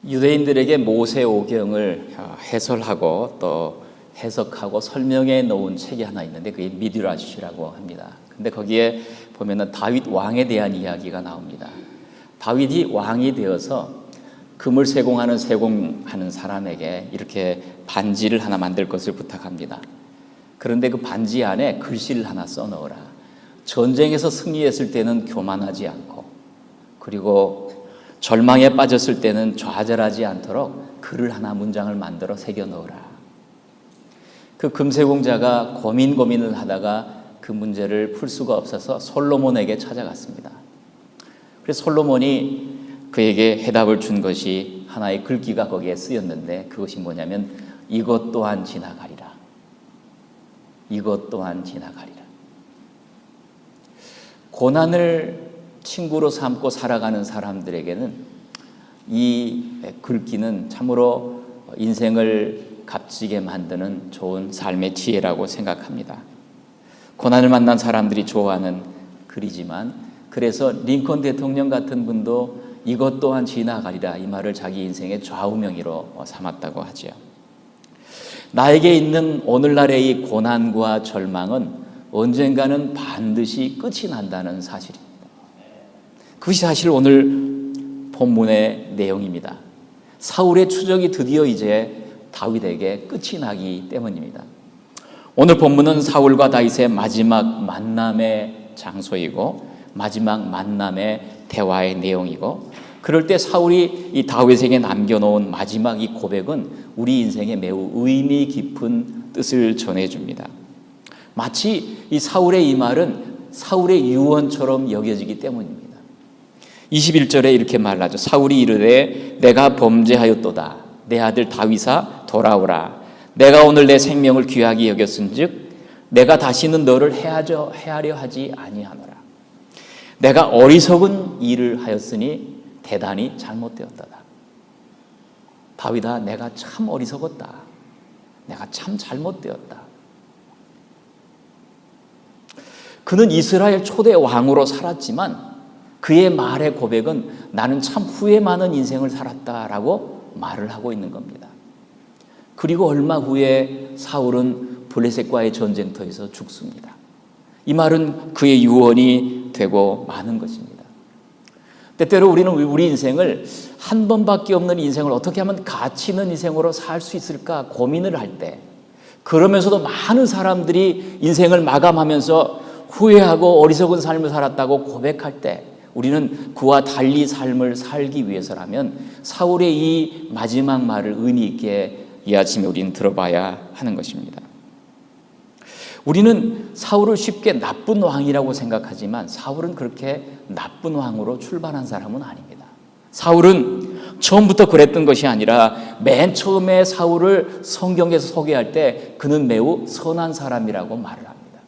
유대인들에게 모세오경을 해설하고 또 해석하고 설명해 놓은 책이 하나 있는데 그게 미드라시라고 합니다. 근데 거기에 보면은 다윗 왕에 대한 이야기가 나옵니다. 다윗이 왕이 되어서 금을 세공하는 사람에게 이렇게 반지를 하나 만들 것을 부탁합니다. 그런데 그 반지 안에 글씨를 하나 써 넣어라. 전쟁에서 승리했을 때는 교만하지 않고, 그리고 절망에 빠졌을 때는 좌절하지 않도록 글을 하나, 문장을 만들어 새겨 넣으라. 그 금세공자가 고민을 하다가 그 문제를 풀 수가 없어서 솔로몬에게 찾아갔습니다. 그래서 솔로몬이 그에게 해답을 준 것이 하나의 글귀가 거기에 쓰였는데, 그것이 뭐냐면 이것 또한 지나가리라. 이것 또한 지나가리라. 고난을 친구로 삼고 살아가는 사람들에게는 이 글귀는 참으로 인생을 값지게 만드는 좋은 삶의 지혜라고 생각합니다. 고난을 만난 사람들이 좋아하는 글이지만, 그래서 링컨 대통령 같은 분도 이것 또한 지나가리라, 이 말을 자기 인생의 좌우명의로 삼았다고 하지요. 나에게 있는 오늘날의 이 고난과 절망은 언젠가는 반드시 끝이 난다는 사실입니다. 그것이 사실 오늘 본문의 내용입니다. 사울의 추적이 드디어 이제 다윗에게 끝이 나기 때문입니다. 오늘 본문은 사울과 다윗의 마지막 만남의 장소이고 마지막 만남의 대화의 내용이고, 그럴 때 사울이 이 다윗에게 남겨놓은 마지막 이 고백은 우리 인생에 매우 의미 깊은 뜻을 전해줍니다. 마치 이 사울의 이 말은 사울의 유언처럼 여겨지기 때문입니다. 21절에 이렇게 말하죠. 사울이 이르되 내가 범죄하였도다. 내 아들 다윗아 돌아오라. 내가 오늘 내 생명을 귀하게 여겼은즉 내가 다시는 너를 해하려 하지 아니하노라. 내가 어리석은 일을 하였으니 대단히 잘못되었도다. 다윗아, 내가 참 어리석었다. 내가 참 잘못되었다. 그는 이스라엘 초대 왕으로 살았지만 그의 말의 고백은 나는 참 후회 많은 인생을 살았다라고 말을 하고 있는 겁니다. 그리고 얼마 후에 사울은 블레셋과의 전쟁터에서 죽습니다. 이 말은 그의 유언이 되고 마는 것입니다. 때때로 우리는 우리 인생을 한 번밖에 없는 인생을 어떻게 하면 가치 있는 인생으로 살 수 있을까 고민을 할 때, 그러면서도 많은 사람들이 인생을 마감하면서 후회하고 어리석은 삶을 살았다고 고백할 때, 우리는 그와 달리 삶을 살기 위해서라면 사울의 이 마지막 말을 의미 있게 이 아침에 우리는 들어봐야 하는 것입니다. 우리는 사울을 쉽게 나쁜 왕이라고 생각하지만 사울은 그렇게 나쁜 왕으로 출발한 사람은 아닙니다. 사울은 처음부터 그랬던 것이 아니라 맨 처음에 사울을 성경에서 소개할 때 그는 매우 선한 사람이라고 말을 합니다.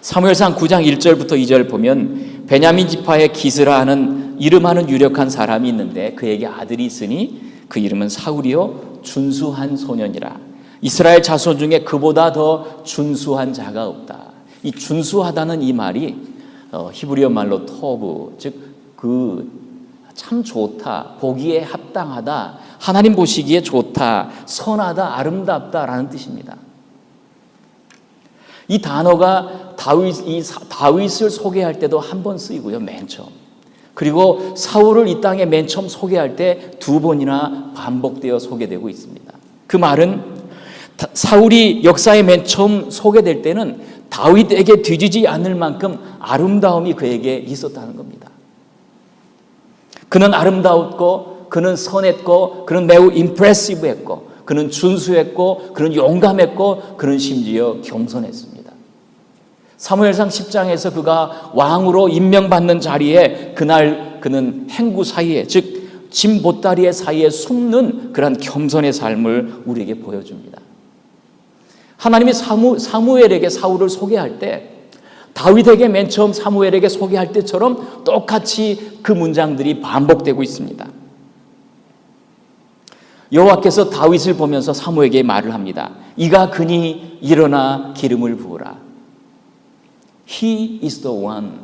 사무엘상 9장 1절부터 2절 보면 베냐민 지파의 기스라 하는 이름하는 유력한 사람이 있는데 그에게 아들이 있으니 그 이름은 사울이요 준수한 소년이라. 이스라엘 자손 중에 그보다 더 준수한 자가 없다. 이 준수하다는 이 말이 히브리어 말로 토브, 즉 그 참 좋다, 보기에 합당하다, 하나님 보시기에 좋다, 선하다, 아름답다라는 뜻입니다. 이 단어가 다윗을 소개할 때도 한 번 쓰이고요, 맨 처음. 그리고 사울을 이 땅에 맨 처음 소개할 때 두 번이나 반복되어 소개되고 있습니다. 그 말은 사울이 역사에 맨 처음 소개될 때는 다윗에게 뒤지지 않을 만큼 아름다움이 그에게 있었다는 겁니다. 그는 아름다웠고, 그는 선했고, 그는 매우 임프레시브했고, 그는 준수했고, 그는 용감했고, 그는 심지어 겸손했습니다. 사무엘상 10장에서 그가 왕으로 임명받는 자리에 그날 그는 행구 사이에, 즉 짐 보따리의 사이에 숨는 그런 겸손의 삶을 우리에게 보여줍니다. 하나님이 사무엘에게 사울을 소개할 때 다윗에게 맨 처음 사무엘에게 소개할 때처럼 똑같이 그 문장들이 반복되고 있습니다. 여호와께서 다윗을 보면서 사무엘에게 말을 합니다. 이가 그니 일어나 기름을 부으라. He is the one.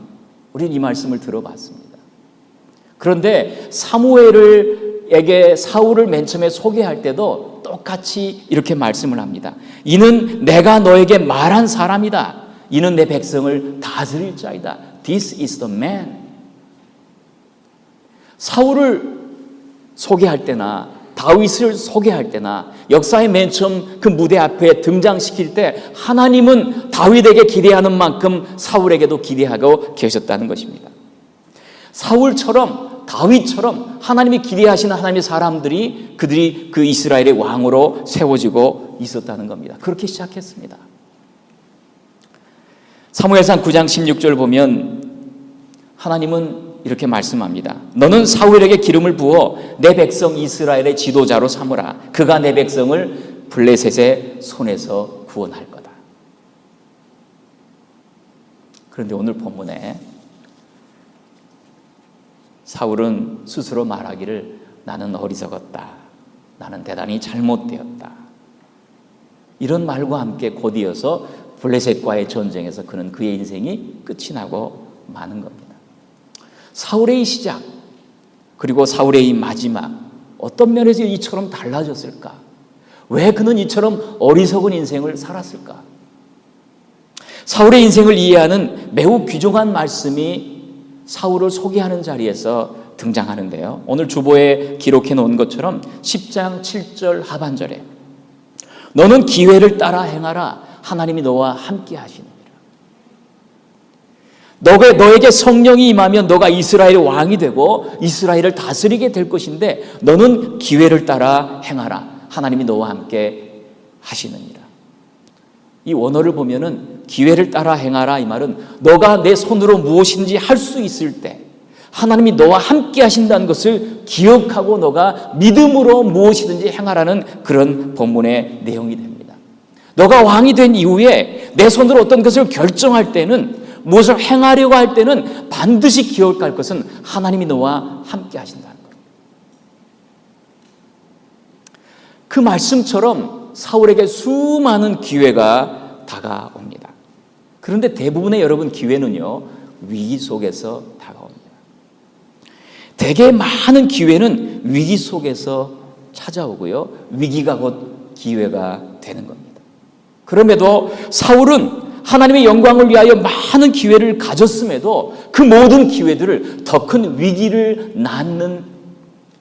우리는 이 말씀을 들어봤습니다. 그런데 사무엘을 사무엘에게 사울을 맨 처음에 소개할 때도 똑같이 이렇게 말씀을 합니다. 이는 내가 너에게 말한 사람이다. 이는 내 백성을 다스릴 자이다. This is the man. 사울을 소개할 때나 다윗을 소개할 때나 역사의 맨 처음 그 무대 앞에 등장시킬 때 하나님은 다윗에게 기대하는 만큼 사울에게도 기대하고 계셨다는 것입니다. 사울처럼 다윗처럼 하나님이 기대하시는 하나님의 사람들이 그들이 그 이스라엘의 왕으로 세워지고 있었다는 겁니다. 그렇게 시작했습니다. 사무엘상 9장 16절 보면 하나님은 이렇게 말씀합니다. 너는 사울에게 기름을 부어 내 백성 이스라엘의 지도자로 삼으라. 그가 내 백성을 블레셋의 손에서 구원할 거다. 그런데 오늘 본문에 사울은 스스로 말하기를 나는 어리석었다. 나는 대단히 잘못되었다. 이런 말과 함께 곧이어서 블레셋과의 전쟁에서 그는 그의 인생이 끝이 나고 마는 겁니다. 사울의 이 시작 그리고 사울의 이 마지막 어떤 면에서 이처럼 달라졌을까? 왜 그는 이처럼 어리석은 인생을 살았을까? 사울의 인생을 이해하는 매우 귀중한 말씀이 사울을 소개하는 자리에서 등장하는데요. 오늘 주보에 기록해 놓은 것처럼 10장 7절 하반절에 너는 기회를 따라 행하라. 하나님이 너와 함께 하시느니라. 너에게 성령이 임하면 너가 이스라엘의 왕이 되고 이스라엘을 다스리게 될 것인데 너는 기회를 따라 행하라. 하나님이 너와 함께 하시느니라. 이 원어를 보면은 기회를 따라 행하라 이 말은 너가 내 손으로 무엇인지 할 수 있을 때 하나님이 너와 함께 하신다는 것을 기억하고 너가 믿음으로 무엇이든지 행하라는 그런 본문의 내용이 됩니다. 너가 왕이 된 이후에 내 손으로 어떤 것을 결정할 때는 무엇을 행하려고 할 때는 반드시 기억할 것은 하나님이 너와 함께 하신다는 것. 그 말씀처럼 사울에게 수많은 기회가 다가옵니다. 그런데 대부분의 여러분 기회는요 위기 속에서 다가옵니다. 대개 많은 기회는 위기 속에서 찾아오고요 위기가 곧 기회가 되는 겁니다. 그럼에도 사울은 하나님의 영광을 위하여 많은 기회를 가졌음에도 그 모든 기회들을 더 큰 위기를 낳는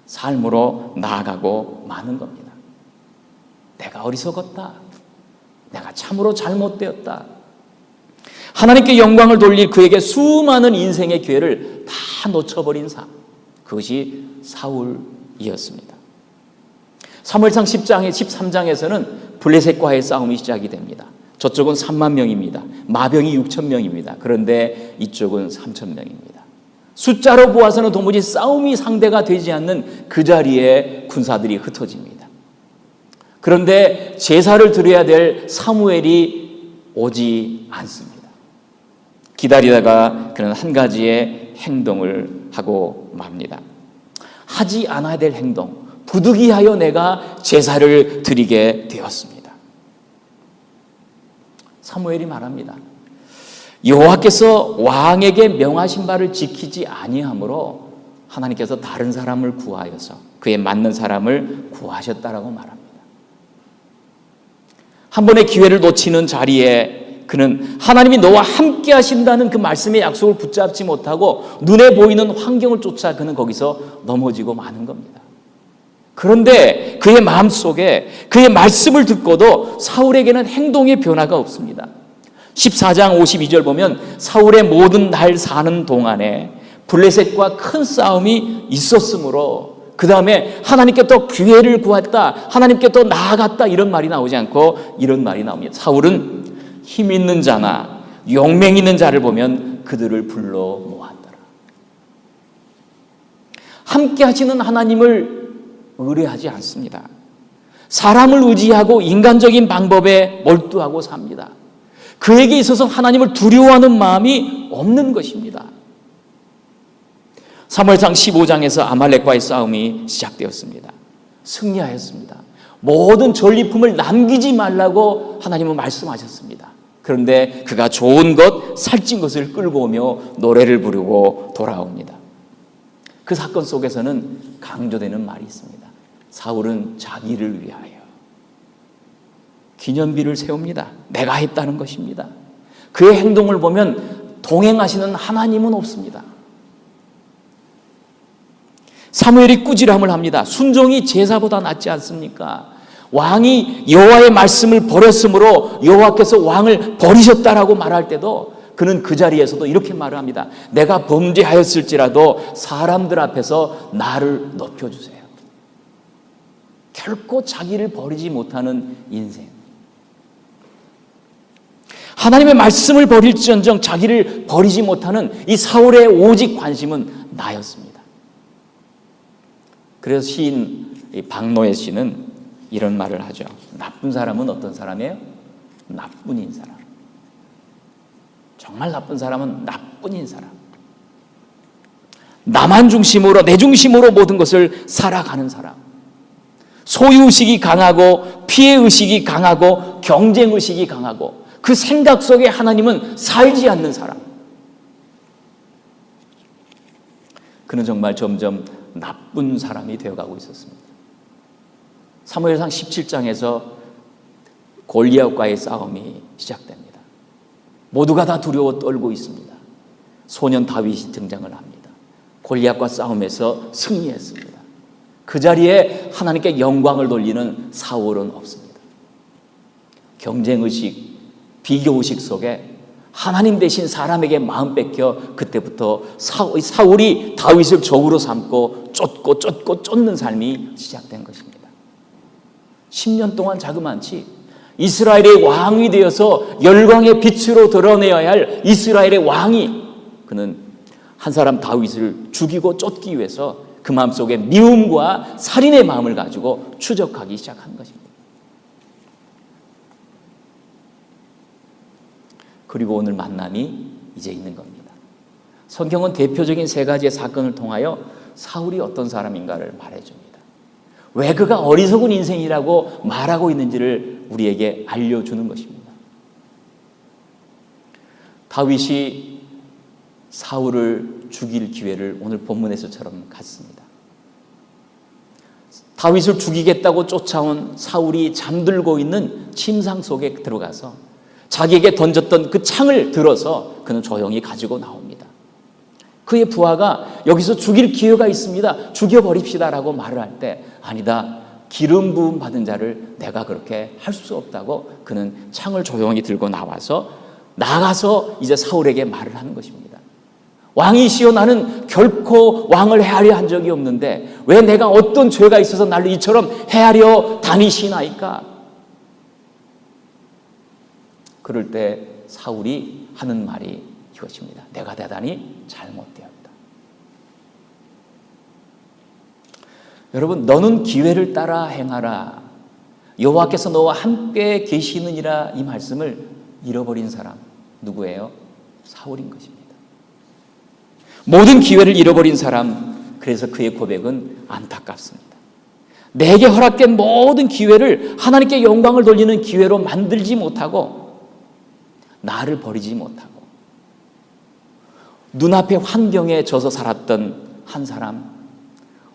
삶으로 나아가고 마는 겁니다. 내가 어리석었다. 내가 참으로 잘못되었다. 하나님께 영광을 돌릴 그에게 수많은 인생의 기회를 다 놓쳐버린 삶. 그것이 사울이었습니다. 사무엘상 10장에 13장에서는 블레셋과의 싸움이 시작이 됩니다. 저쪽은 3만 명입니다. 마병이 6천 명입니다. 그런데 이쪽은 3천 명입니다. 숫자로 보아서는 도무지 싸움이 상대가 되지 않는 그 자리에 군사들이 흩어집니다. 그런데 제사를 드려야 될 사무엘이 오지 않습니다. 기다리다가 그는 한 가지의 행동을 하고 맙니다. 하지 않아야 될 행동, 부득이하여 내가 제사를 드리게 되었습니다. 사무엘이 말합니다. 여호와께서 왕에게 명하신 바를 지키지 아니하므로 하나님께서 다른 사람을 구하여서 그에 맞는 사람을 구하셨다라고 말합니다. 한 번의 기회를 놓치는 자리에 그는 하나님이 너와 함께 하신다는 그 말씀의 약속을 붙잡지 못하고 눈에 보이는 환경을 쫓아 그는 거기서 넘어지고 마는 겁니다. 그런데 그의 마음속에 그의 말씀을 듣고도 사울에게는 행동의 변화가 없습니다. 14장 52절 보면 사울의 모든 날 사는 동안에 블레셋과 큰 싸움이 있었으므로 그 다음에 하나님께 또 기회를 구했다, 하나님께 또 나아갔다 이런 말이 나오지 않고 이런 말이 나옵니다. 사울은 힘 있는 자나 용맹 있는 자를 보면 그들을 불러 모았더라. 함께 하시는 하나님을 의뢰하지 않습니다. 사람을 의지하고 인간적인 방법에 몰두하고 삽니다. 그에게 있어서 하나님을 두려워하는 마음이 없는 것입니다. 사무엘상 15장에서 아말렉과의 싸움이 시작되었습니다. 승리하였습니다. 모든 전리품을 남기지 말라고 하나님은 말씀하셨습니다. 그런데 그가 좋은 것, 살찐 것을 끌고 오며 노래를 부르고 돌아옵니다. 그 사건 속에서는 강조되는 말이 있습니다. 사울은 자기를 위하여 기념비를 세웁니다. 내가 했다는 것입니다. 그의 행동을 보면 동행하시는 하나님은 없습니다. 사무엘이 꾸지람을 합니다. 순종이 제사보다 낫지 않습니까? 왕이 여호와의 말씀을 버렸으므로 여호와께서 왕을 버리셨다라고 말할 때도 그는 그 자리에서도 이렇게 말을 합니다. 내가 범죄하였을지라도 사람들 앞에서 나를 높여주세요. 결코 자기를 버리지 못하는 인생. 하나님의 말씀을 버릴지언정 자기를 버리지 못하는 이 사울의 오직 관심은 나였습니다. 그래서 시인 박노해 씨는 이런 말을 하죠. 나쁜 사람은 어떤 사람이에요? 나뿐인 사람. 정말 나쁜 사람은 나뿐인 사람. 나만 중심으로, 내 중심으로 모든 것을 살아가는 사람. 소유의식이 강하고 피해의식이 강하고 경쟁의식이 강하고 그 생각 속에 하나님은 살지 않는 사람. 그는 정말 점점 나쁜 사람이 되어가고 있었습니다. 사무엘상 17장에서 골리앗과의 싸움이 시작됩니다. 모두가 다 두려워 떨고 있습니다. 소년 다윗이 등장을 합니다. 골리앗과 싸움에서 승리했습니다. 그 자리에 하나님께 영광을 돌리는 사울은 없습니다. 경쟁의식, 비교의식 속에 하나님 대신 사람에게 마음 뺏겨 그때부터 사울이 다윗을 적으로 삼고 쫓는 삶이 시작된 것입니다. 10년 동안 자그마치 이스라엘의 왕이 되어서 열광의 빛으로 드러내어야 할 이스라엘의 왕이 그는 한 사람 다윗을 죽이고 쫓기 위해서 그 마음속에 미움과 살인의 마음을 가지고 추적하기 시작한 것입니다. 그리고 오늘 만남이 이제 있는 겁니다. 성경은 대표적인 세 가지의 사건을 통하여 사울이 어떤 사람인가를 말해줍니다. 왜 그가 어리석은 인생이라고 말하고 있는지를 우리에게 알려주는 것입니다. 다윗이 사울을 죽일 기회를 오늘 본문에서처럼 갖습니다. 다윗을 죽이겠다고 쫓아온 사울이 잠들고 있는 침상 속에 들어가서 자기에게 던졌던 그 창을 들어서 그는 조용히 가지고 나옵니다. 그의 부하가 여기서 죽일 기회가 있습니다. 죽여버립시다라고 말을 할 때 아니다. 기름 부음 받은 자를 내가 그렇게 할 수 없다고 그는 창을 조용히 들고 나가서 이제 사울에게 말을 하는 것입니다. 왕이시여 나는 결코 왕을 해하려 한 적이 없는데 왜 내가 어떤 죄가 있어서 나를 이처럼 해하려 다니시나이까? 그럴 때 사울이 하는 말이 이것입니다. 내가 대단히 잘못되었다. 여러분, 너는 기회를 따라 행하라. 여호와께서 너와 함께 계시느니라. 이 말씀을 잃어버린 사람 누구예요? 사울인 것입니다. 모든 기회를 잃어버린 사람, 그래서 그의 고백은 안타깝습니다. 내게 허락된 모든 기회를 하나님께 영광을 돌리는 기회로 만들지 못하고 나를 버리지 못하고 눈앞의 환경에 져서 살았던 한 사람,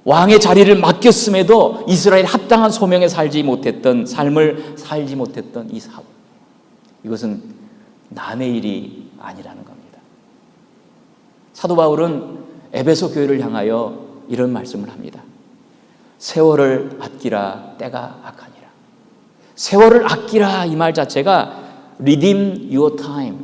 왕의 자리를 맡겼음에도 이스라엘 합당한 소명에 살지 못했던 삶을 살지 못했던 이 사울, 이것은 남의 일이 아니라는 겁니다. 사도 바울은 에베소 교회를 향하여 이런 말씀을 합니다. 세월을 아끼라, 때가 악하니라. 세월을 아끼라, 이 말 자체가 redeem your time,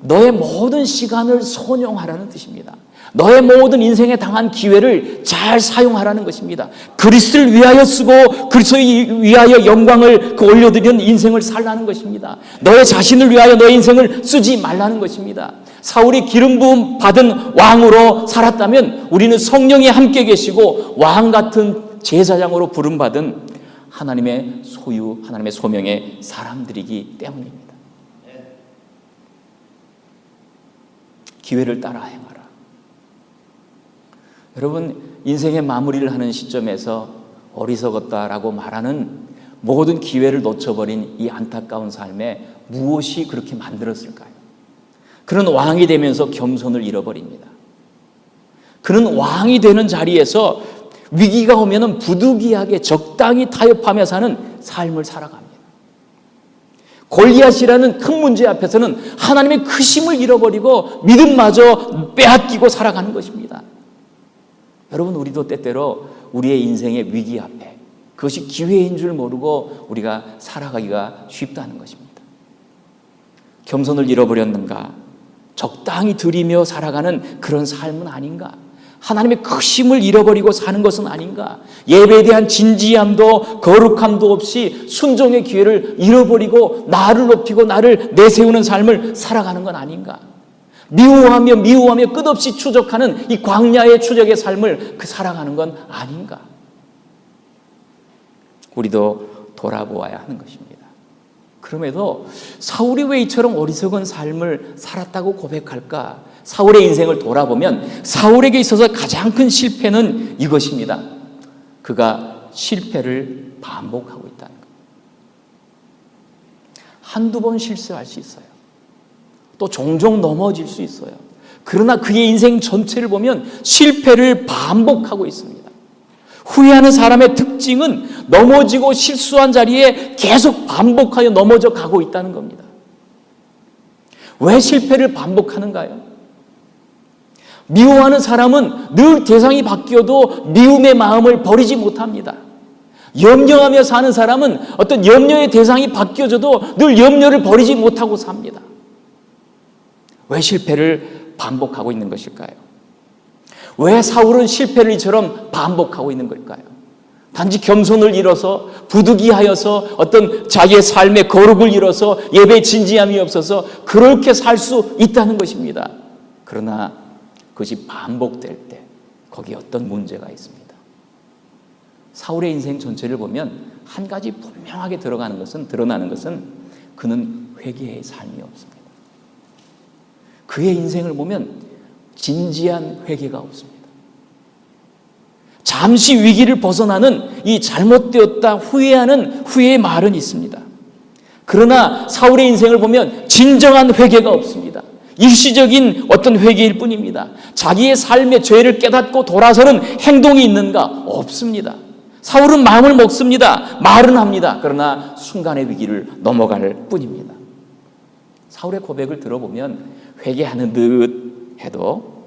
너의 모든 시간을 선용하라는 뜻입니다. 너의 모든 인생에 당한 기회를 잘 사용하라는 것입니다. 그리스도를 위하여 쓰고 그리스도를 위하여 영광을 올려드리는 인생을 살라는 것입니다. 너의 자신을 위하여 너의 인생을 쓰지 말라는 것입니다. 사울이 기름 부음 받은 왕으로 살았다면 우리는 성령이 함께 계시고 왕 같은 제사장으로 부름받은 하나님의 소유, 하나님의 소명의 사람들이기 때문입니다. 기회를 따라 행하라. 여러분, 인생의 마무리를 하는 시점에서 어리석었다라고 말하는 모든 기회를 놓쳐버린 이 안타까운 삶에 무엇이 그렇게 만들었을까요? 그는 왕이 되면서 겸손을 잃어버립니다. 그는 왕이 되는 자리에서 위기가 오면은 부득이하게 적당히 타협하며 사는 삶을 살아갑니다. 골리앗이라는 큰 문제 앞에서는 하나님의 크심을 잃어버리고 믿음마저 빼앗기고 살아가는 것입니다. 여러분, 우리도 때때로 우리의 인생의 위기 앞에 그것이 기회인 줄 모르고 우리가 살아가기가 쉽다는 것입니다. 겸손을 잃어버렸는가? 적당히 드리며 살아가는 그런 삶은 아닌가? 하나님의 크심을 잃어버리고 사는 것은 아닌가? 예배에 대한 진지함도 거룩함도 없이 순종의 기회를 잃어버리고 나를 높이고 나를 내세우는 삶을 살아가는 건 아닌가? 미워하며 끝없이 추적하는 이 광야의 추적의 삶을 살아가는 건 아닌가? 우리도 돌아보아야 하는 것입니다. 그럼에도 사울이 왜 이처럼 어리석은 삶을 살았다고 고백할까? 사울의 인생을 돌아보면 사울에게 있어서 가장 큰 실패는 이것입니다. 그가 실패를 반복하고 있다는 것. 한두 번 실수할 수 있어요. 또 종종 넘어질 수 있어요. 그러나 그의 인생 전체를 보면 실패를 반복하고 있습니다. 후회하는 사람의 특징은 넘어지고 실수한 자리에 계속 반복하여 넘어져 가고 있다는 겁니다. 왜 실패를 반복하는가요? 미워하는 사람은 늘 대상이 바뀌어도 미움의 마음을 버리지 못합니다. 염려하며 사는 사람은 어떤 염려의 대상이 바뀌어져도 늘 염려를 버리지 못하고 삽니다. 왜 실패를 반복하고 있는 것일까요? 왜 사울은 실패를 이처럼 반복하고 있는 걸까요? 단지 겸손을 잃어서 부득이하여서 어떤 자기의 삶의 거룩을 잃어서 예배에 진지함이 없어서 그렇게 살 수 있다는 것입니다. 그러나 그것이 반복될 때 거기에 어떤 문제가 있습니다. 사울의 인생 전체를 보면 한 가지 분명하게 드러나는 것은 그는 회개의 삶이 없습니다. 그의 인생을 보면 진지한 회개가 없습니다. 잠시 위기를 벗어나는 이 잘못되었다 후회하는 후회의 말은 있습니다. 그러나 사울의 인생을 보면 진정한 회개가 없습니다. 일시적인 어떤 회개일 뿐입니다. 자기의 삶의 죄를 깨닫고 돌아서는 행동이 있는가? 없습니다. 사울은 마음을 먹습니다. 말은 합니다. 그러나 순간의 위기를 넘어갈 뿐입니다. 사울의 고백을 들어보면 회개하는 듯 해도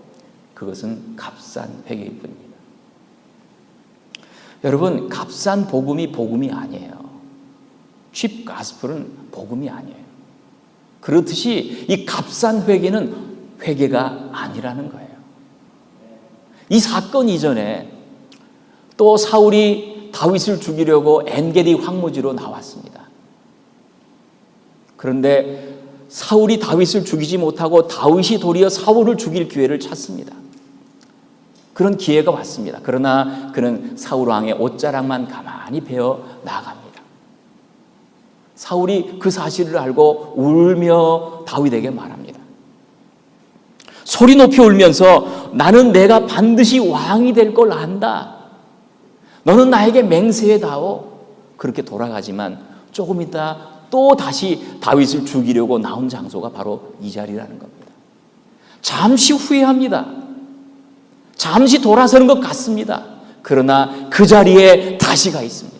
그것은 값싼 회개일 뿐입니다. 여러분, 값싼 복음이 복음이 아니에요. cheap gospel은 복음이 아니에요. 그렇듯이 이 값싼 회개는 회개가 아니라는 거예요. 이 사건 이전에 또 사울이 다윗을 죽이려고 엔게디 황무지로 나왔습니다. 그런데 사울이 다윗을 죽이지 못하고 다윗이 도리어 사울을 죽일 기회를 찾습니다. 그런 기회가 왔습니다. 그러나 그는 사울 왕의 옷자락만 가만히 베어 나갑니다. 사울이 그 사실을 알고 울며 다윗에게 말합니다. 소리 높이 울면서 나는 내가 반드시 왕이 될 걸 안다. 너는 나에게 맹세해다오. 그렇게 돌아가지만 조금 있다 또 다시 다윗을 죽이려고 나온 장소가 바로 이 자리라는 겁니다. 잠시 후회합니다. 잠시 돌아서는 것 같습니다. 그러나 그 자리에 다시 가 있습니다.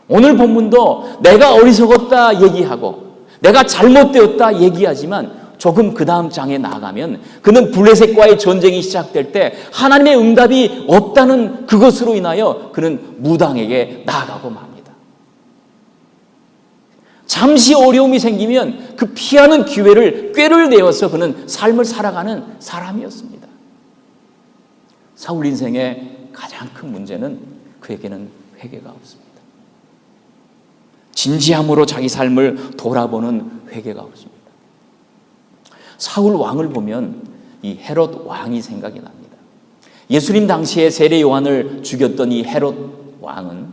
오늘 본문도 내가 어리석었다 얘기하고 내가 잘못되었다 얘기하지만 조금 그 다음 장에 나아가면 그는 블레셋과의 전쟁이 시작될 때 하나님의 응답이 없다는 그것으로 인하여 그는 무당에게 나아가고 맙니다. 잠시 어려움이 생기면 그 피하는 기회를 꾀를 내어서 그는 삶을 살아가는 사람이었습니다. 사울 인생의 가장 큰 문제는 그에게는 회개가 없습니다. 진지함으로 자기 삶을 돌아보는 회개가 없습니다. 사울 왕을 보면 이 헤롯 왕이 생각이 납니다. 예수님 당시에 세례 요한을 죽였던 이 헤롯 왕은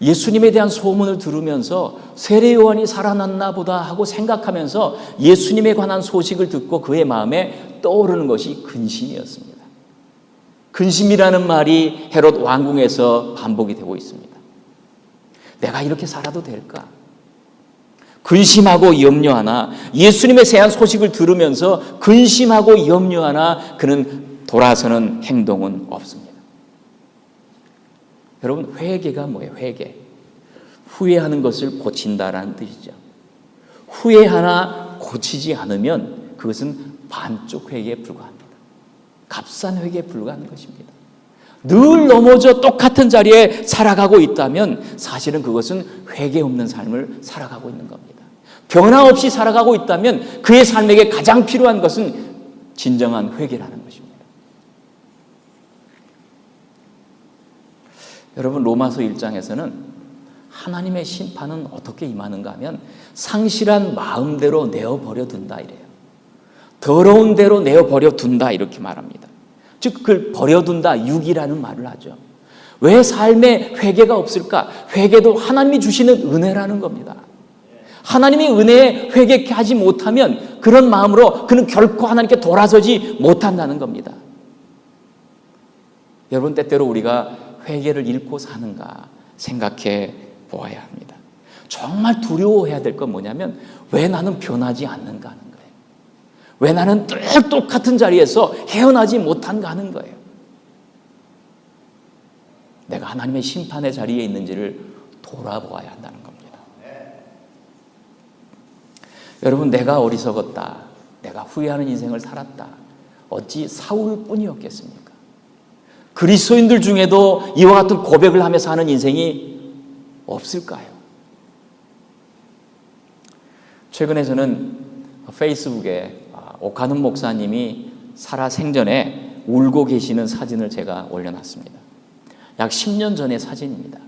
예수님에 대한 소문을 들으면서 세례 요한이 살아났나 보다 하고 생각하면서 예수님에 관한 소식을 듣고 그의 마음에 떠오르는 것이 근심이었습니다. 근심이라는 말이 헤롯 왕궁에서 반복이 되고 있습니다. 내가 이렇게 살아도 될까? 근심하고 염려하나, 예수님의 새한 소식을 들으면서 근심하고 염려하나 그는 돌아서는 행동은 없습니다. 여러분, 회개가 뭐예요? 회개. 후회하는 것을 고친다라는 뜻이죠. 후회하나 고치지 않으면 그것은 반쪽 회개에 불과합니다. 값싼 회개에 불과한 것입니다. 늘 넘어져 똑같은 자리에 살아가고 있다면 사실은 그것은 회개 없는 삶을 살아가고 있는 겁니다. 변화 없이 살아가고 있다면 그의 삶에게 가장 필요한 것은 진정한 회개라는 것입니다. 여러분, 로마서 1장에서는 하나님의 심판은 어떻게 임하는가 하면 상실한 마음대로 내어버려 둔다 이래요. 더러운 대로 내어버려 둔다 이렇게 말합니다. 즉 그걸 버려둔다, 육이라는 말을 하죠. 왜 삶에 회개가 없을까? 회개도 하나님이 주시는 은혜라는 겁니다. 하나님의 은혜에 회개케 하지 못하면 그런 마음으로 그는 결코 하나님께 돌아서지 못한다는 겁니다. 여러분, 때때로 우리가 회개를 잃고 사는가 생각해 보아야 합니다. 정말 두려워해야 될 건 뭐냐면 왜 나는 변하지 않는가 하는 거예요. 왜 나는 늘 똑같은 자리에서 헤어나지 못한가 하는 거예요. 내가 하나님의 심판의 자리에 있는지를 돌아보아야 한다는 겁니다. 여러분, 내가 어리석었다, 내가 후회하는 인생을 살았다, 어찌 사울뿐이었겠습니까? 그리스도인들 중에도 이와 같은 고백을 하면서 사는 인생이 없을까요? 최근에 저는 페이스북에 오카는 목사님이 살아 생전에 울고 계시는 사진을 제가 올려놨습니다. 약 10년 전의 사진입니다.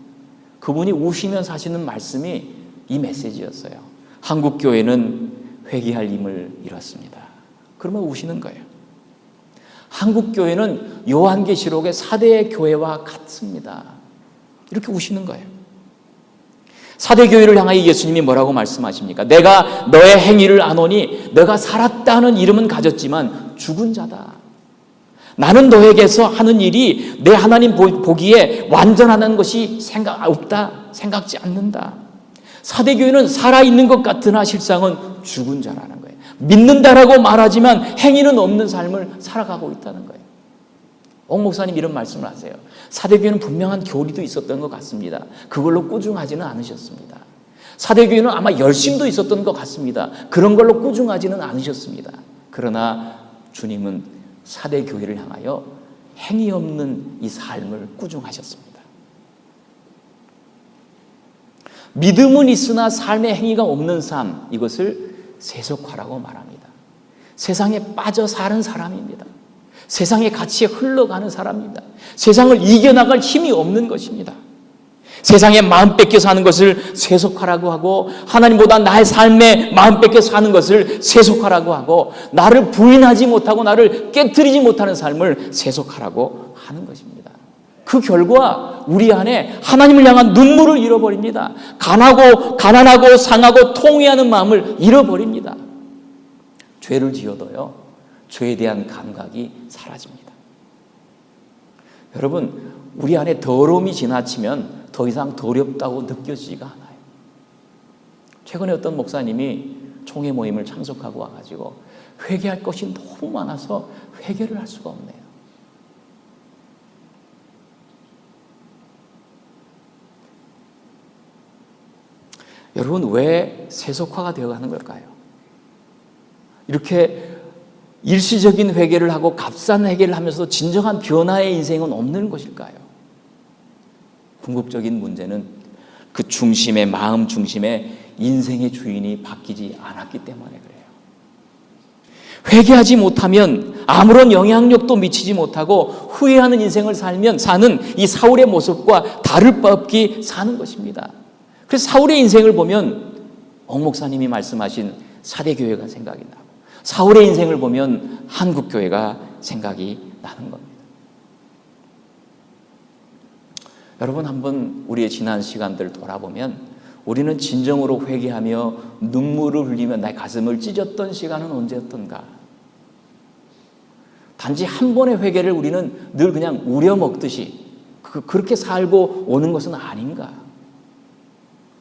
그분이 우시면서 하시는 말씀이 이 메시지였어요. 한국 교회는 회개할 힘을 잃었습니다. 그러면 우시는 거예요. 한국 교회는 요한계시록의 4대 교회와 같습니다. 이렇게 우시는 거예요. 4대 교회를 향하여 예수님이 뭐라고 말씀하십니까? 내가 너의 행위를 아노니 너가 살았다는 이름은 가졌지만 죽은 자다. 나는 너에게서 하는 일이 내 하나님 보기에 완전하다는 것이 생각지 않는다. 4대 교회는 살아있는 것 같으나 실상은 죽은 자라는 거예요. 믿는다라고 말하지만 행위는 없는 삶을 살아가고 있다는 거예요. 옥 목사님 이런 말씀을 하세요. 4대 교회는 분명한 교리도 있었던 것 같습니다. 그걸로 꾸중하지는 않으셨습니다. 4대 교회는 아마 열심도 있었던 것 같습니다. 그런 걸로 꾸중하지는 않으셨습니다. 그러나 주님은 4대 교회를 향하여 행위 없는 이 삶을 꾸중하셨습니다. 믿음은 있으나 삶의 행위가 없는 삶, 이것을 세속화라고 말합니다. 세상에 빠져 사는 사람입니다. 세상의 가치에 흘러가는 사람입니다. 세상을 이겨나갈 힘이 없는 것입니다. 세상에 마음 뺏겨 사는 것을 세속화라고 하고, 하나님보다 나의 삶에 마음 뺏겨 사는 것을 세속화라고 하고, 나를 부인하지 못하고 나를 깨트리지 못하는 삶을 세속화라고 하는 것입니다. 그 결과 우리 안에 하나님을 향한 눈물을 잃어버립니다. 가난하고 상하고 통회하는 마음을 잃어버립니다. 죄를 지어도요, 죄에 대한 감각이 사라집니다. 여러분, 우리 안에 더러움이 지나치면 더 이상 더럽다고 느껴지지가 않아요. 최근에 어떤 목사님이 총회 모임을 참석하고 와가지고 회개할 것이 너무 많아서 회개를 할 수가 없네요. 여러분, 왜 세속화가 되어가는 걸까요? 이렇게 일시적인 회개를 하고 값싼 회개를 하면서도 진정한 변화의 인생은 없는 것일까요? 궁극적인 문제는 그 중심에, 마음 중심에 인생의 주인이 바뀌지 않았기 때문에 그래요. 회개하지 못하면 아무런 영향력도 미치지 못하고 후회하는 인생을 사는 이 사울의 모습과 다를 바 없게 사는 것입니다. 그래서 사울의 인생을 보면 옥 목사님이 말씀하신 4대 교회가 생각이 나고, 사울의 인생을 보면 한국 교회가 생각이 나는 겁니다. 여러분, 한번 우리의 지난 시간들을 돌아보면 우리는 진정으로 회개하며 눈물을 흘리며 나의 가슴을 찢었던 시간은 언제였던가? 단지 한 번의 회개를 우리는 늘 그냥 우려먹듯이 그렇게 살고 오는 것은 아닌가?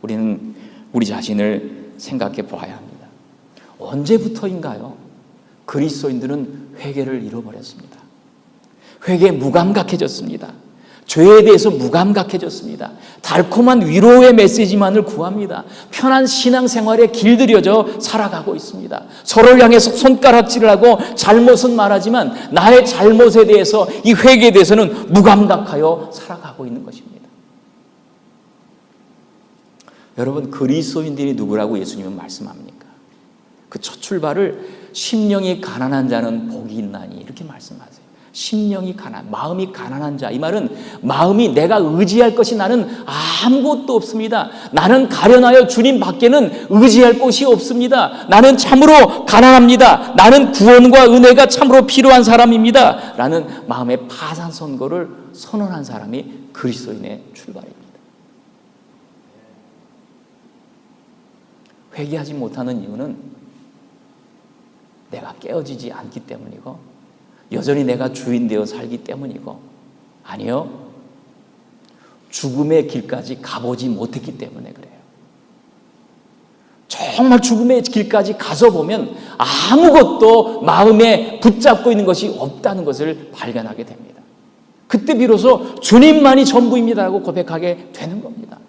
우리는 우리 자신을 생각해 보아야 합니다. 언제부터인가요? 그리스도인들은 회개를 잃어버렸습니다. 회개에 무감각해졌습니다. 죄에 대해서 무감각해졌습니다. 달콤한 위로의 메시지만을 구합니다. 편한 신앙생활에 길들여져 살아가고 있습니다. 서로를 향해서 손가락질을 하고 잘못은 말하지만 나의 잘못에 대해서, 이 회개에 대해서는 무감각하여 살아가고 있는 것입니다. 여러분, 그리스도인들이 누구라고 예수님은 말씀합니까? 그 첫 출발을 심령이 가난한 자는 복이 있나니 이렇게 말씀하세요. 심령이 마음이 가난한 자. 이 말은 마음이 내가 의지할 것이 나는 아무것도 없습니다. 나는 가련하여 주님 밖에는 의지할 곳이 없습니다. 나는 참으로 가난합니다. 나는 구원과 은혜가 참으로 필요한 사람입니다. 라는 마음의 파산 선고를 선언한 사람이 그리스도인의 출발입니다. 회개하지 못하는 이유는 내가 깨어지지 않기 때문이고, 여전히 내가 주인 되어 살기 때문이고, 아니요, 죽음의 길까지 가보지 못했기 때문에 그래요. 정말 죽음의 길까지 가서 보면 아무것도 마음에 붙잡고 있는 것이 없다는 것을 발견하게 됩니다. 그때 비로소 주님만이 전부입니다라고 고백하게 되는 겁니다.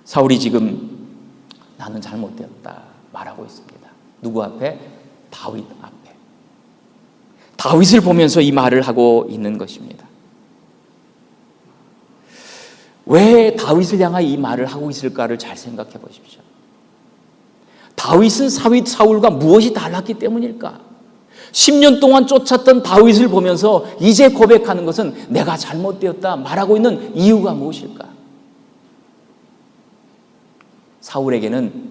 사울이 지금 나는 잘못되었다 말하고 있습니다. 누구 앞에? 다윗 앞에. 다윗을 보면서 이 말을 하고 있는 것입니다. 왜 다윗을 향하여 이 말을 하고 있을까를 잘 생각해 보십시오. 다윗은 사울과 무엇이 달랐기 때문일까? 10년 동안 쫓았던 다윗을 보면서 이제 고백하는 것은 내가 잘못되었다 말하고 있는 이유가 무엇일까? 사울에게는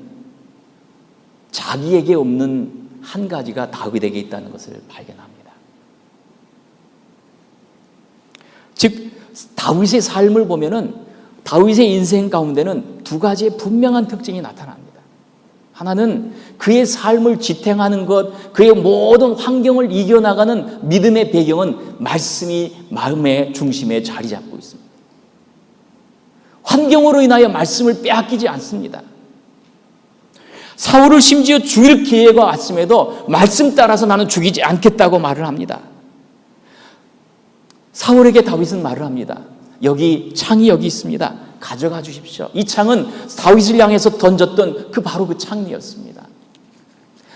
자기에게 없는 한 가지가 다윗에게 있다는 것을 발견합니다. 즉, 다윗의 삶을 보면은 다윗의 인생 가운데는 두 가지의 분명한 특징이 나타납니다. 하나는 그의 삶을 지탱하는 것, 그의 모든 환경을 이겨나가는 믿음의 배경은 말씀이 마음의 중심에 자리 잡고 있습니다. 환경으로 인하여 말씀을 빼앗기지 않습니다. 사울을 심지어 죽일 기회가 왔음에도 말씀 따라서 나는 죽이지 않겠다고 말을 합니다. 사울에게 다윗은 말을 합니다. 여기 창이 여기 있습니다. 가져가 주십시오. 이 창은 다윗을 향해서 던졌던 바로 그 창이었습니다.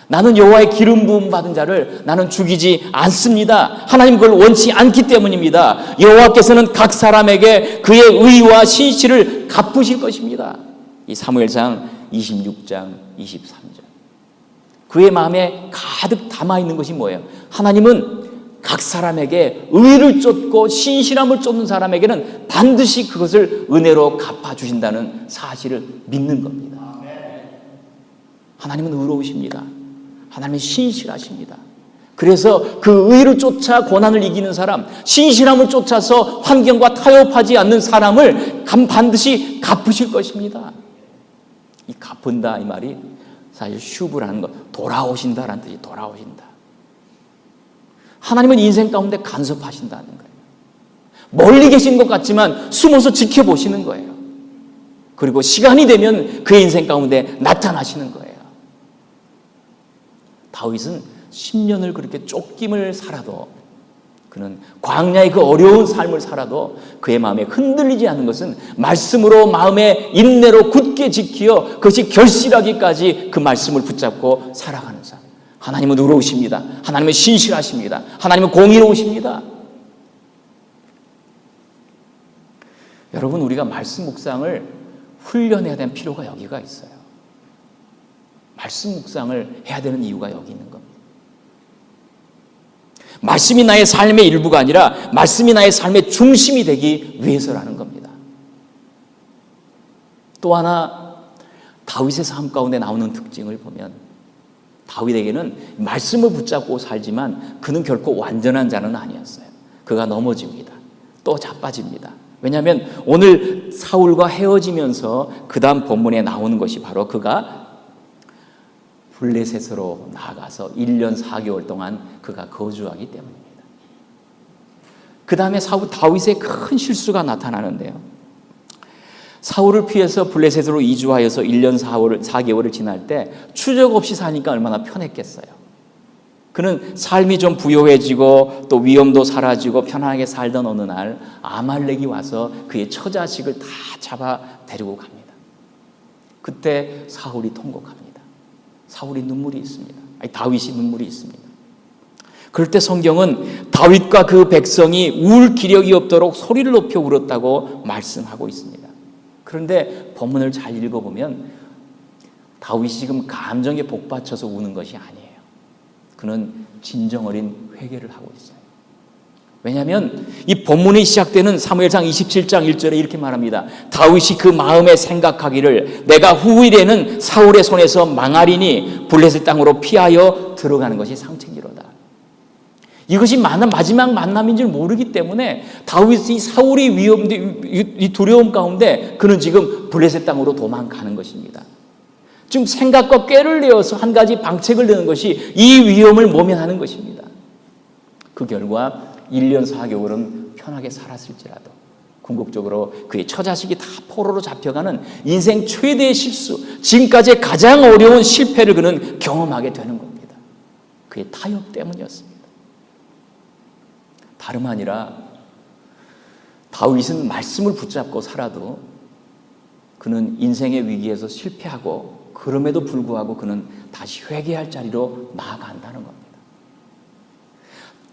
나는 여호와의 기름 부음 받은 자를 나는 죽이지 않습니다. 하나님 그걸 원치 않기 때문입니다. 여호와께서는 각 사람에게 그의 의와 신실을 갚으실 것입니다. 이 사무엘상 26장 23절. 그의 마음에 가득 담아있는 것이 뭐예요? 하나님은 각 사람에게 의를 쫓고 신실함을 쫓는 사람에게는 반드시 그것을 은혜로 갚아주신다는 사실을 믿는 겁니다. 하나님은 의로우십니다. 하나님은 신실하십니다. 그래서 그 의를 쫓아 고난을 이기는 사람, 신실함을 쫓아서 환경과 타협하지 않는 사람을 반드시 갚으실 것입니다. 이 갚은다 이 말이 사실 슈브라는 것, 돌아오신다라는 뜻이 돌아오신다. 하나님은 인생 가운데 간섭하신다는 거예요. 멀리 계신 것 같지만 숨어서 지켜보시는 거예요. 그리고 시간이 되면 그의 인생 가운데 나타나시는 거예요. 다윗은 10년을 그렇게 쫓김을 살아도, 그는 광야의 그 어려운 삶을 살아도 그의 마음에 흔들리지 않는 것은 말씀으로 마음의 인내로 굳게 지키어 그것이 결실하기까지 그 말씀을 붙잡고 살아가는 삶. 하나님은 의로우십니다. 하나님은 신실하십니다. 하나님은 공의로우십니다. 여러분, 우리가 말씀 묵상을 훈련해야 되는 필요가 여기가 있어요. 말씀 묵상을 해야 되는 이유가 여기 있는 겁니다. 말씀이 나의 삶의 일부가 아니라 말씀이 나의 삶의 중심이 되기 위해서라는 겁니다. 또 하나 다윗의 삶 가운데 나오는 특징을 보면 다윗에게는 말씀을 붙잡고 살지만 그는 결코 완전한 자는 아니었어요. 그가 넘어집니다. 또 자빠집니다. 왜냐하면 오늘 사울과 헤어지면서 그 다음 본문에 나오는 것이 바로 그가 블레셋으로 나아가서 1년 4개월 동안 그가 거주하기 때문입니다. 그 다음에 다윗의 큰 실수가 나타나는데요. 사울을 피해서 블레셋으로 이주하여서 1년 4개월을 지날 때 추적 없이 사니까 얼마나 편했겠어요. 그는 삶이 좀 부요해지고 또 위험도 사라지고 편안하게 살던 어느 날 아말렉이 와서 그의 처자식을 다 잡아 데리고 갑니다. 그때 사울이 통곡합니다. 사울이 눈물이 있습니다. 다윗이 눈물이 있습니다. 그럴 때 성경은 다윗과 그 백성이 울 기력이 없도록 소리를 높여 울었다고 말씀하고 있습니다. 그런데 본문을 잘 읽어보면 다윗이 지금 감정에 복받쳐서 우는 것이 아니에요. 그는 진정 어린 회개를 하고 있어요. 왜냐하면 이 본문이 시작되는 사무엘상 27장 1절에 이렇게 말합니다. 다윗이 그 마음에 생각하기를 내가 후일에는 사울의 손에서 망하리니 블레셋 땅으로 피하여 들어가는 것이 상책이로다. 이것이 마지막 만남인 줄 모르기 때문에 다윗이 사울이 이 두려움 가운데 그는 지금 블레셋 땅으로 도망가는 것입니다. 지금 생각과 꾀를 내어서 한 가지 방책을 내는 것이 이 위험을 모면하는 것입니다. 그 결과 1년 4개월은 편하게 살았을지라도 궁극적으로 그의 처자식이 다 포로로 잡혀가는 인생 최대의 실수, 지금까지 가장 어려운 실패를 그는 경험하게 되는 겁니다. 그의 타협 때문이었습니다. 다름 아니라 다윗은 말씀을 붙잡고 살아도 그는 인생의 위기에서 실패하고 그럼에도 불구하고 그는 다시 회개할 자리로 나아간다는 겁니다.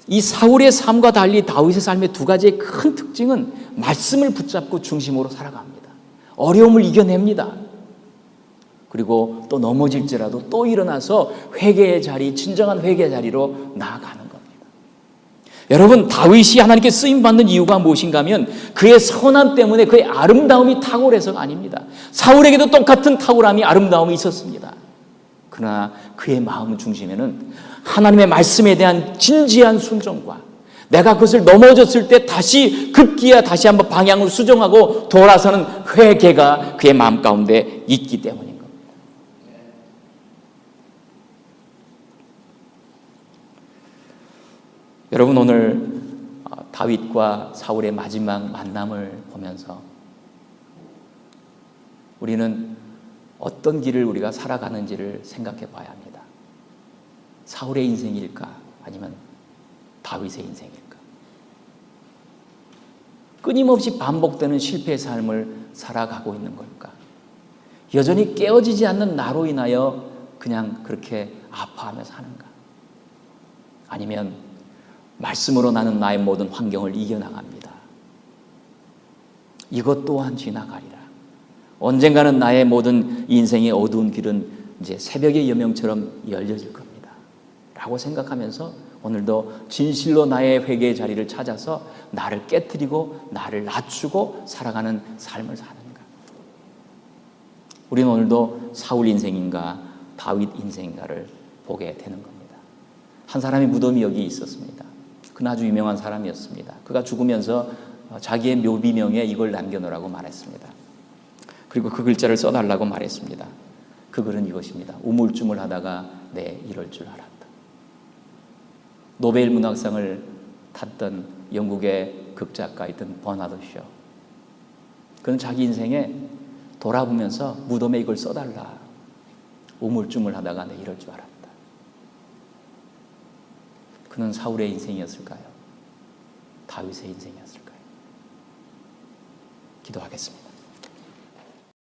이 사울의 삶과 달리 다윗의 삶의 두 가지의 큰 특징은 말씀을 붙잡고 중심으로 살아갑니다. 어려움을 이겨냅니다. 그리고 또 넘어질지라도 또 일어나서 회개의 자리, 진정한 회개의 자리로 나아가는 겁니다. 여러분, 다윗이 하나님께 쓰임받는 이유가 무엇인가 하면 그의 선함 때문에 그의 아름다움이 탁월해서가 아닙니다. 사울에게도 똑같은 탁월함이 아름다움이 있었습니다. 그러나 그의 마음 중심에는 하나님의 말씀에 대한 진지한 순종과 내가 그것을 넘어졌을 때 다시 급기야 다시 한번 방향을 수정하고 돌아서는 회개가 그의 마음 가운데 있기 때문인 겁니다. 여러분, 오늘 다윗과 사울의 마지막 만남을 보면서 우리는 어떤 길을 우리가 살아가는지를 생각해 봐야 합니다. 사울의 인생일까? 아니면 다윗의 인생일까? 끊임없이 반복되는 실패의 삶을 살아가고 있는 걸까? 여전히 깨어지지 않는 나로 인하여 그냥 그렇게 아파하며 사는가? 아니면 말씀으로 나는 나의 모든 환경을 이겨나갑니다. 이것 또한 지나가리라. 언젠가는 나의 모든 인생의 어두운 길은 이제 새벽의 여명처럼 열려질 겁니다. 라고 생각하면서 오늘도 진실로 나의 회개의 자리를 찾아서 나를 깨트리고 나를 낮추고 살아가는 삶을 사는가? 우리는 오늘도 사울 인생인가 다윗 인생인가를 보게 되는 겁니다. 한 사람의 무덤이 여기 있었습니다. 그는 아주 유명한 사람이었습니다. 그가 죽으면서 자기의 묘비명에 이걸 남겨놓으라고 말했습니다. 그리고 그 글자를 써달라고 말했습니다. 그 글은 이것입니다. 우물쭈물하다가 내 이럴 줄 알았다. 노벨 문학상을 탔던 영국의 극작가이던 버나드 쇼. 그는 자기 인생에 돌아보면서 무덤에 이걸 써달라. 우물쭈물하다가 내 이럴 줄 알았다. 그는 사울의 인생이었을까요? 다윗의 인생이었을까요? 기도하겠습니다.